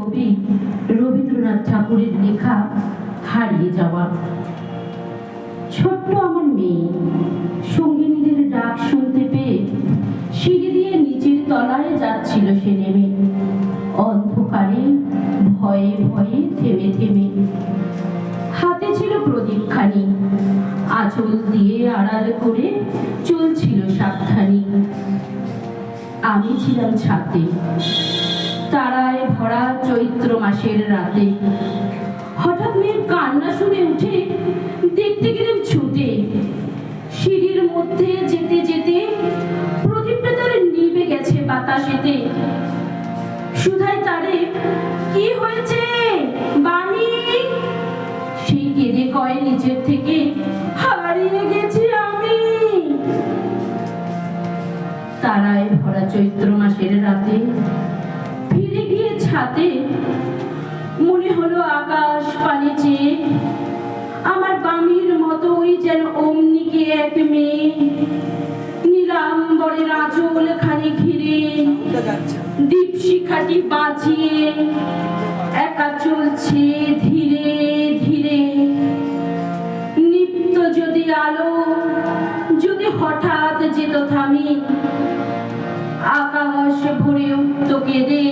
কবি রবীন্দ্রনাথ ঠাকুরের লেখা হারিয়ে যাওয়া। ছোট্ট আমার মেয়ে সঙ্গিনীদের ডাক শুনতে পেয়ে সিঁড়ি দিয়ে নিচের তলায় যাচ্ছিল সে নেমে, অন্ধকারে ভয়ে ভয়ে থেমে থেমে। হাতে ছিল প্রদীপখানি, আঁচল দিয়ে আড়াল করে চলছিল সাবধানী। আমি ছিলাম ছাদে, তারায় ভরা চৈত্র মাসের রাতে। হঠাৎ মেয়ের কান্না শুনে উঠে দেখতে গেলাম ছুটে। সিঁড়ির মধ্যে যেতে যেতে প্রদীপটা তার নিভে গেছে বাতাসেতে। সুধাই তারে, কি হয়েছে বানি? সেই কেঁদে কয় নিচের থেকে, হারিয়ে গেছি আমি। তারায় ভরা চৈত্র মাসের রাতে ফিরে গিয়ে ছাদে মনে হলো আকাশ পানে চেয়ে আমার বামির মতোই যেন অমনিকে এক মেয়ে নীলাম্বরের আঁচল খানি ঘিরে দীপশিখাটি বাঁচিয়ে একা চলছে ধীরে ধীরে। নিত্য যদি আলো যদি হঠাৎ যেত থামি, আকাশ ভরে উঠত কেঁদে